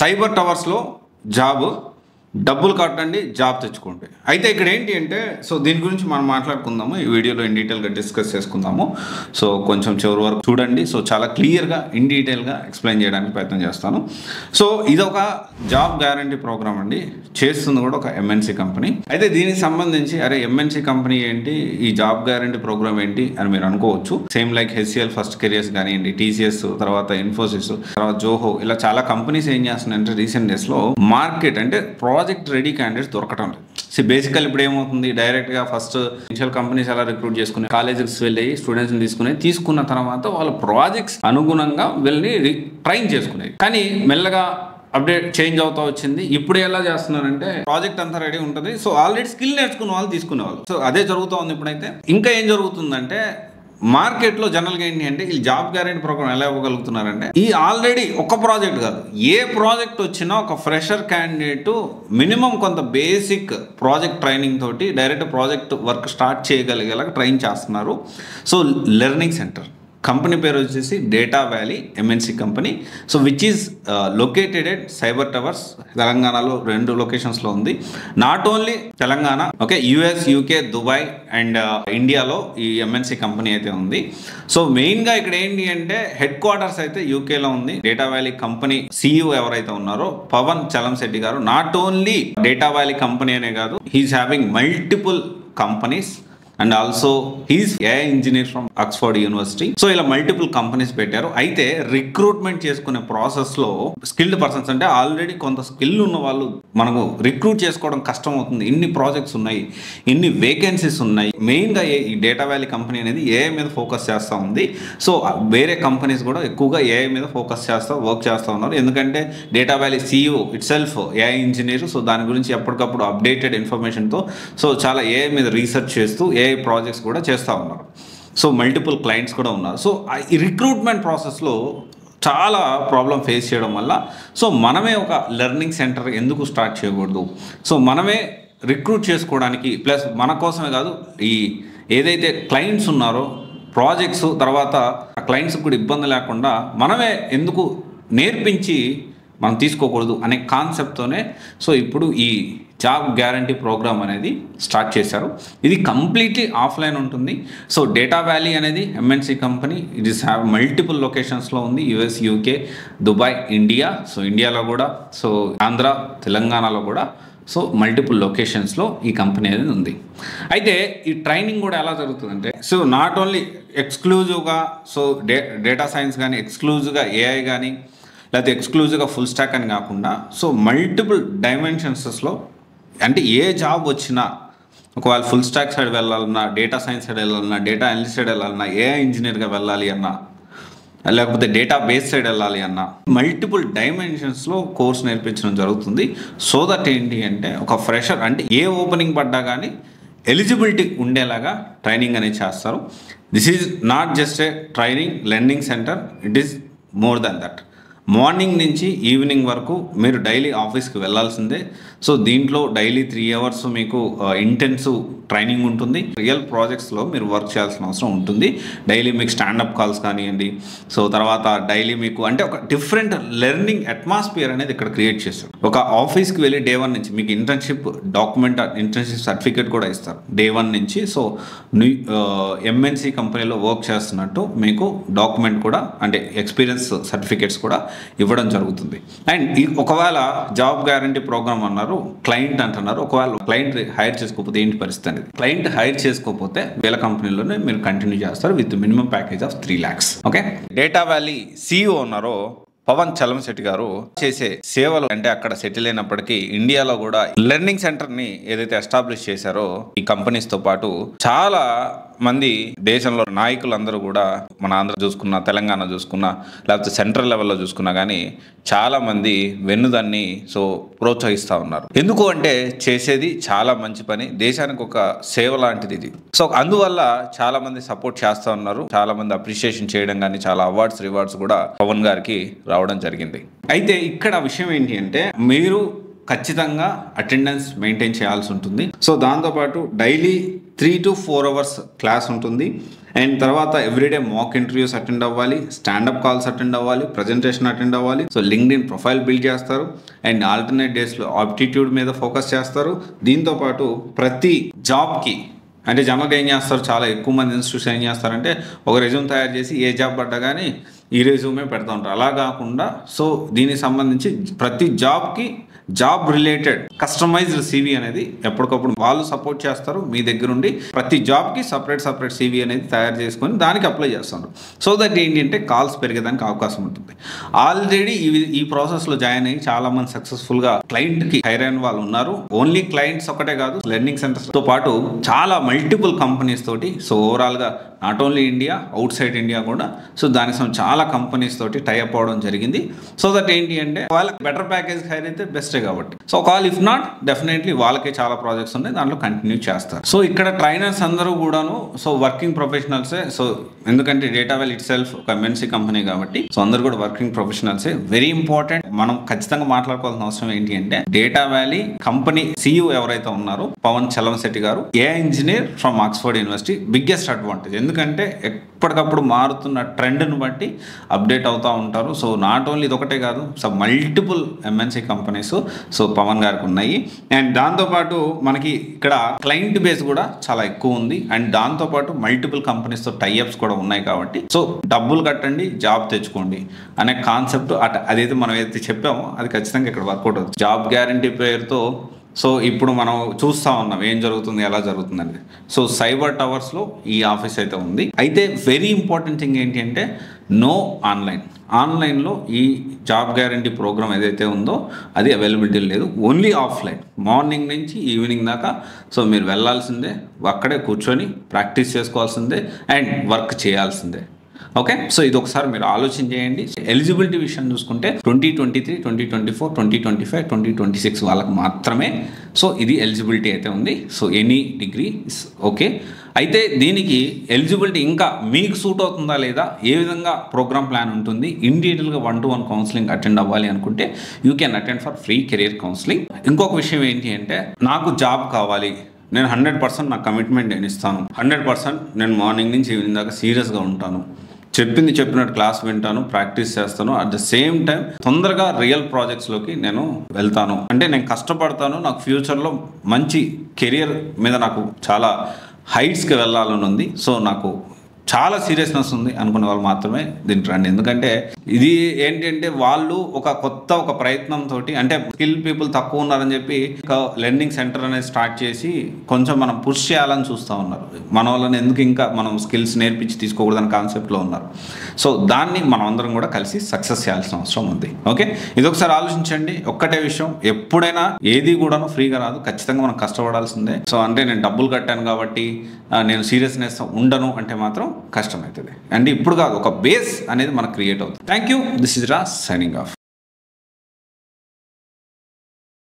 Cyber టవర్స్లో job డబ్బులు కట్టండి, job తెచ్చుకోండి. అయితే ఇక్కడ ఏంటి అంటే సో దీని గురించి మనం మాట్లాడుకుందాము. ఈ వీడియోలో ఇన్ డీటెయిల్గా డిస్కస్ చేసుకుందాము. సో కొంచెం చివరి వరకు చూడండి. సో చాలా క్లియర్గా ఇన్ డీటెయిల్గా ఎక్స్ప్లెయిన్ చేయడానికి ప్రయత్నం చేస్తాను. సో ఇది ఒక జాబ్ గ్యారంటీ ప్రోగ్రామ్ అండి. చేస్తుంది కూడా ఒక ఎంఎన్సీ కంపెనీ. అయితే దీనికి సంబంధించి అరే ఎంఎన్సీ కంపెనీ ఏంటి, ఈ జాబ్ గ్యారంటీ ప్రోగ్రామ్ ఏంటి అని మీరు అనుకోవచ్చు. Same like HCl first careers కానివ్వండి, టీసీఎస్, తర్వాత ఇన్ఫోసిస్, తర్వాత జోహో, ఇలా చాలా కంపెనీస్ ఏం చేస్తున్నాయంటే రీసెంట్ డేస్లో మార్కెట్ అంటే ప్రాజెక్ట్ రెడీ క్యాండిడేట్స్ దొరకటం లేదు. సో బేసికల్ ఇప్పుడు ఏమవుతుంది, డైరెక్ట్గా ఫస్ట్ ఇనిషియల్ కంపెనీస్ ఎలా రిక్రూట్ చేసుకుని కాలేజెస్ వెళ్ళి స్టూడెంట్స్ని తీసుకున్న తర్వాత వాళ్ళ ప్రాజెక్ట్స్ అనుగుణంగా వీళ్ళని ట్రైన్ చేసుకునేది. కానీ మెల్లగా అప్డేట్ చేంజ్ అవుతా వచ్చింది. ఇప్పుడు ఎలా చేస్తున్నారంటే ప్రాజెక్ట్ అంతా రెడీ ఉంటుంది, సో ఆల్రెడీ స్కిల్ నేర్చుకున్న వాళ్ళు తీసుకునేవాళ్ళు. సో అదే జరుగుతూ ఉంది ఇప్పుడైతే. ఇంకా ఏం జరుగుతుందంటే మార్కెట్లో జనరల్గా ఏంటి అంటే ఈ జాబ్ గ్యారెంటీ ప్రోగ్రామ్ ఎలా ఇవ్వగలుగుతున్నారంటే ఈ ఆల్రెడీ ఒక ప్రాజెక్ట్ కాదు, ఏ ప్రాజెక్ట్ వచ్చినా ఒక ఫ్రెషర్ క్యాండిడేట్ మినిమం కొంత బేసిక్ ప్రాజెక్ట్ ట్రైనింగ్ తోటి డైరెక్ట్ ప్రాజెక్ట్ వర్క్ స్టార్ట్ చేయగలిగేలా ట్రైన్ చేస్తున్నారు. సో లెర్నింగ్ సెంటర్ కంపెనీ పేరు వచ్చేసి data valley MNC company. So which is located at cyber towers, తెలంగాణలో 2 లొకేషన్స్లో ఉంది. Not only Telangana, okay, US, UK, Dubai and ఇండియాలో ఈ ఎంఎన్సీ కంపెనీ అయితే ఉంది. సో మెయిన్గా ఇక్కడ ఏంటి అంటే హెడ్ క్వార్టర్స్ అయితే యూకేలో ఉంది. డేటా వ్యాలీ కంపెనీ CEO ఎవరైతే ఉన్నారో పవన్ చలంశెట్టి గారు not only data valley company అనే కాదు, he is having multiple companies and also he's AI engineer from Oxford university. So ఇలా మల్టిపుల్ కంపెనీస్ పెట్టారు. అయితే రిక్రూట్మెంట్ చేసుకునే ప్రాసెస్లో స్కిల్డ్ పర్సన్స్ అంటే ఆల్రెడీ కొంత స్కిల్ ఉన్న వాళ్ళు మనకు రిక్రూట్ చేసుకోవడం కష్టం అవుతుంది. ఇన్ని ప్రాజెక్ట్స్ ఉన్నాయి, ఇన్ని వేకెన్సీస్ ఉన్నాయి. మెయిన్గా ఈ డేటా వ్యాలీ కంపెనీ అనేది ఏఐ మీద ఫోకస్ చేస్తూ ఉంది. సో వేరే కంపెనీస్ కూడా ఎక్కువగా ఏఐ మీద ఫోకస్ చేస్తూ వర్క్ చేస్తూ ఉన్నారు. ఎందుకంటే data valley CEO it self AI engineer. So దాని గురించి ఎప్పటికప్పుడు అప్డేటెడ్ ఇన్ఫర్మేషన్తో సో చాలా ఏఐ మీద రీసెర్చ్ చేస్తూ ఏఐ ప్రాజెక్ట్స్ కూడా చేస్తూ ఉన్నారు. సో మల్టిపుల్ క్లయింట్స్ కూడా ఉన్నారు. సో ఈ రిక్రూట్మెంట్ ప్రాసెస్లో చాలా ప్రాబ్లం ఫేస్ చేయడం వల్ల సో మనమే ఒక లెర్నింగ్ సెంటర్ ఎందుకు స్టార్ట్ చేయకూడదు, సో మనమే రిక్రూట్ చేసుకోవడానికి ప్లస్ మన కోసమే కాదు ఈ ఏదైతే క్లయింట్స్ ఉన్నారో ప్రాజెక్ట్స్ తర్వాత ఆ క్లయింట్స్కి కూడా ఇబ్బంది లేకుండా మనమే ఎందుకు నేర్పించి మనం తీసుకోకూడదు అనే కాన్సెప్ట్తోనే సో ఇప్పుడు ఈ జాబ్ గ్యారంటీ ప్రోగ్రామ్ అనేది స్టార్ట్ చేశారు. ఇది కంప్లీట్లీ ఆఫ్లైన్ ఉంటుంది. సో డేటా వ్యాలీ అనేది MNC company, it is have multiple లొకేషన్స్లో ఉంది. US, UK, Dubai, India. So ఇండియాలో కూడా, సో ఆంధ్ర, తెలంగాణలో కూడా, సో మల్టిపుల్ లొకేషన్స్లో ఈ కంపెనీ అనేది ఉంది. అయితే ఈ ట్రైనింగ్ కూడా ఎలా జరుగుతుందంటే సో నాట్ ఓన్లీ ఎక్స్క్లూజివ్గా సో డేటా సైన్స్ కానీ, ఎక్స్క్లూజివ్గా ఏఐ కానీ, లేకపోతే ఎక్స్క్లూజివ్గా ఫుల్ స్టాక్ అని కాకుండా సో మల్టిపుల్ డైమెన్షన్సెస్లో అంటే ఏ జాబ్ వచ్చినా ఒకవేళ ఫుల్ స్టాక్ సైడ్ వెళ్ళాలన్నా, డేటా సైన్స్ సైడ్ వెళ్ళాలన్నా, డేటా అనలిస్ట్ సైడ్ వెళ్ళాలన్నా, ఏఐ ఇంజనీర్గా వెళ్ళాలి అన్నా, లేకపోతే డేటా బేస్ సైడ్ వెళ్ళాలి అన్నా మల్టిపుల్ డైమెన్షన్స్లో కోర్స్ నేర్పించడం జరుగుతుంది. సో దట్ ఏంటి అంటే ఒక ఫ్రెషర్ అంటే ఏ ఓపెనింగ్ పడ్డా కానీ ఎలిజిబిలిటీ ఉండేలాగా ట్రైనింగ్ అనేది చేస్తారు. This is not just a training learning centre, it is more than that. Morning నుంచి ఈవినింగ్ వరకు మీరు డైలీ ఆఫీస్కి వెళ్ళాల్సిందే. సో దీంట్లో డైలీ 3 hours మీకు ఇంటెన్సివ్ ట్రైనింగ్ ఉంటుంది. రియల్ ప్రాజెక్ట్స్లో మీరు వర్క్ చేయాల్సిన అవసరం ఉంటుంది. డైలీ మీకు స్టాండప్ కాల్స్ కానివ్వండి, సో తర్వాత డైలీ మీకు అంటే ఒక డిఫరెంట్ లెర్నింగ్ అట్మాస్ఫియర్ అనేది ఇక్కడ క్రియేట్ చేస్తారు. ఒక ఆఫీస్కి వెళ్ళి డే 1 నుంచి మీకు ఇంటర్న్షిప్ డాక్యుమెంట్, ఇంటర్న్షిప్ సర్టిఫికేట్ కూడా ఇస్తారు డే 1 నుంచి. సో ఎంఎన్సీ కంపెనీలో వర్క్ చేస్తున్నట్టు మీకు డాక్యుమెంట్ కూడా అంటే ఎక్స్పీరియన్స్ సర్టిఫికేట్స్ కూడా ఇవ్వడం జరుగుతుంది. అండ్ ఒకవేళ జాబ్ గ్యారంటీ ప్రోగ్రామ్ అన్నారు, క్లయింట్ అంటున్నారు, ఒకవేళ క్లయింట్ హైర్ చేసుకోకపోతే ఏంటి పరిస్థితి అనేది, క్లయింట్ హైర్ చేసుకోకపోతే వీళ్ళ కంపెనీలోనే మీరు కంటిన్యూ చేస్తారు with minimum package of 3 lakhs. Okay, data valley CEO ఉన్నారో పవన్ చలంశెట్టి గారు చేసే సేవలు అంటే అక్కడ సెటిల్ అయినప్పటికీ ఇండియాలో కూడా లెర్నింగ్ సెంటర్ని ఏదైతే ఎస్టాబ్లిష్ చేశారో ఈ కంపెనీస్తో పాటు చాలా మంది దేశంలో నాయకులందరూ కూడా మన ఆంధ్ర చూసుకున్నా, తెలంగాణ చూసుకున్నా, లేకపోతే సెంట్రల్ లెవెల్లో చూసుకున్నా కానీ చాలా మంది వెన్నుదాన్ని సో ప్రోత్సహిస్తూ ఉన్నారు. ఎందుకు అంటే చేసేది చాలా మంచి పని, దేశానికి ఒక సేవ లాంటిది ఇది. సో అందువల్ల చాలా మంది సపోర్ట్ చేస్తూ ఉన్నారు, చాలా మంది అప్రిషియేషన్ చేయడం కానీ చాలా అవార్డ్స్ రివార్డ్స్ కూడా పవన్ గారికి రావడం జరిగింది. అయితే ఇక్కడ విషయం ఏంటి అంటే మీరు ఖచ్చితంగా అటెండెన్స్ మెయింటైన్ చేయాల్సి ఉంటుంది. సో దాంతోపాటు డైలీ 3 to 4 hours క్లాస్ ఉంటుంది. అండ్ తర్వాత ఎవ్రీడే మాక్ ఇంటర్వ్యూస్ అటెండ్ అవ్వాలి, స్టాండప్ కాల్స్ అటెండ్ అవ్వాలి, ప్రజెంటేషన్ అటెండ్ అవ్వాలి. సో లింక్డ్ఇన్ ప్రొఫైల్ బిల్డ్ చేస్తారు అండ్ ఆల్టర్నేట్ డేస్లో ఆప్టిట్యూడ్ మీద ఫోకస్ చేస్తారు. దీంతోపాటు ప్రతి జాబ్కి అంటే జనరల్గా ఏం చేస్తారు, చాలా ఎక్కువ మంది ఇన్స్టిట్యూట్స్ ఏం చేస్తారంటే ఒక రెజ్యూమ్ తయారు చేసి ఏ జాబ్ పడ్డా కానీ ఈ రెజ్యూమే పెడతా ఉంటారు. అలా కాకుండా సో దీనికి సంబంధించి ప్రతి జాబ్కి జాబ్ రిలేటెడ్ కస్టమైజ్డ్ CV అనేది ఎప్పటికప్పుడు వాళ్ళు సపోర్ట్ చేస్తారు. మీ దగ్గర ఉండి ప్రతి జాబ్కి సపరేట్ CV అనేది తయారు చేసుకొని దానికి అప్లై చేస్తారు. సో దట్ ఏంటంటే కాల్స్ పెరిగేదానికి అవకాశం ఉంటుంది. ఆల్రెడీ ఈ ప్రాసెస్లో జాయిన్ అయ్యి చాలామంది సక్సెస్ఫుల్గా క్లయింట్కి హైర్ అయిన వాళ్ళు ఉన్నారు. ఓన్లీ క్లయింట్స్ ఒకటే కాదు, లెర్నింగ్ సెంటర్స్తో పాటు చాలా మల్టిపుల్ కంపెనీస్ తోటి, సో ఓవరాల్గా not only India, out side India కూడా సో దానికి చాలా కంపెనీస్ తోటి టైఅప్ అవడం జరిగింది. సో దట్ ఏంటి అంటే వాళ్ళకి బెటర్ ప్యాకేజ్ హైర్ అయితే బెస్టే కాబట్టి. So call if not definitely వాళ్ళకే చాలా ప్రాజెక్ట్స్ ఉన్నాయి, దాంట్లో కంటిన్యూ చేస్తారు. సో ఇక్కడ ట్రైనర్స్ అందరూ కూడాను సో వర్కింగ్ ప్రొఫెషనల్సే. సో ఎందుకంటే డేటా వ్యాలీ ఇట్ సెల్ఫ్ ఒక MNC కంపెనీ కాబట్టి సో అందరూ కూడా వర్కింగ్ ప్రొఫెషనల్సే. వెరీ ఇంపార్టెంట్, మనం ఖచ్చితంగా మాట్లాడుకోవాల్సిన అవసరం ఏంటి అంటే డేటా వ్యాలీ కంపెనీ CEO ఎవరైతే ఉన్నారో పవన్ చలమశెట్టి గారు, AI engineer from Oxford university. Biggest advantage ఎందుకంటే ఎప్పటికప్పుడు మారుతున్న ట్రెండ్ను బట్టి అప్డేట్ అవుతూ ఉంటారు. సో నాట్ ఓన్లీ ఇదొకటే కాదు, so multiple MNC companies so Pavan గారికి ఉన్నాయి. అండ్ దాంతోపాటు మనకి ఇక్కడ క్లయింట్ బేస్ కూడా చాలా ఎక్కువ ఉంది. అండ్ దాంతోపాటు మల్టిపుల్ కంపెనీస్తో టైఅప్స్ కూడా ఉన్నాయి కాబట్టి సో డబ్బులు కట్టండి, జాబ్ తెచ్చుకోండి అనే కాన్సెప్ట్ అదైతే మనం ఏదైతే చెప్పామో అది ఖచ్చితంగా ఇక్కడ వర్కౌట్ అవుతుంది. జాబ్ గ్యారంటీ పేరుతో సో ఇప్పుడు మనం చూస్తూ ఉన్నాం ఏం జరుగుతుంది, ఎలా జరుగుతుందండి. సో సైబర్ టవర్స్లో ఈ ఆఫీస్ అయితే ఉంది. అయితే వెరీ ఇంపార్టెంట్ థింగ్ ఏంటి అంటే నో ఆన్లైన్లో ఈ జాబ్ గ్యారంటీ ప్రోగ్రామ్ ఏదైతే ఉందో అది అవైలబిలిటీ లేదు. ఓన్లీ ఆఫ్లైన్, మార్నింగ్ నుంచి ఈవినింగ్ దాకా సో మీరు వెళ్ళాల్సిందే, అక్కడే కూర్చొని ప్రాక్టీస్ చేసుకోవాల్సిందే అండ్ వర్క్ చేయాల్సిందే. ఓకే, సో ఇది ఒకసారి మీరు ఆలోచన చేయండి. ఎలిజిబిలిటీ విషయం చూసుకుంటే 2023, 2024, 2025, 2026 వాళ్ళకి మాత్రమే సో ఇది ఎలిజిబిలిటీ అయితే ఉంది. So any degree okay. అయితే దీనికి ఎలిజిబిలిటీ ఇంకా మీకు సూట్ అవుతుందా లేదా, ఏ విధంగా ప్రోగ్రామ్ ప్లాన్ ఉంటుంది, ఇన్ డీటెయిల్గా 1-to-1 కౌన్సిలింగ్ అటెండ్ అవ్వాలి అనుకుంటే you can attend for free career counselling. ఇంకొక విషయం ఏంటి అంటే నాకు జాబ్ కావాలి, నేను 100% నా కమిట్మెంట్ నేను ఇస్తాను, 100% నేను మార్నింగ్ నుంచి ఈవినింగ్ దాకా సీరియస్గా ఉంటాను, చెప్పినట్టు క్లాస్ వింటాను, ప్రాక్టీస్ చేస్తాను, అట్ ద సేమ్ టైం తొందరగా రియల్ ప్రాజెక్ట్స్లోకి నేను వెళ్తాను అంటే నేను కష్టపడతాను, నాకు ఫ్యూచర్లో మంచి కెరియర్ మీద నాకు చాలా హైట్స్కి వెళ్ళాలని ఉంది, సో నాకు చాలా సీరియస్నెస్ ఉంది అనుకునే వాళ్ళు మాత్రమే దీనికి రండి. ఎందుకంటే ఇది ఏంటంటే వాళ్ళు ఒక ప్రయత్నంతో అంటే స్కిల్ పీపుల్ తక్కువ ఉన్నారని చెప్పి ఒక లెర్నింగ్ సెంటర్ అనేది స్టార్ట్ చేసి కొంచెం మనం పుష్ చేయాలని చూస్తూ ఉన్నారు. మన వాళ్ళని ఎందుకు ఇంకా మనం స్కిల్స్ నేర్పించి తీసుకోకూడదని కాన్సెప్ట్లో ఉన్నారు. సో దాన్ని మనం అందరం కూడా కలిసి సక్సెస్ చేయాల్సిన అవసరం ఉంది. ఓకే, ఇది ఒకసారి ఆలోచించండి. ఒక్కటే విషయం, ఎప్పుడైనా ఏది కూడాను ఫ్రీగా రాదు, ఖచ్చితంగా మనం కష్టపడాల్సిందే. సో అంటే నేను డబ్బులు కట్టాను కాబట్టి నేను సీరియస్నెస్ ఉండను అంటే మాత్రం కష్టమవుతుంది. అండ్ ఇప్పుడు కాదు, ఒక బేస్ అనేది మనకు క్రియేట్ అవుతుంది. Thank you. This is Raj signing off.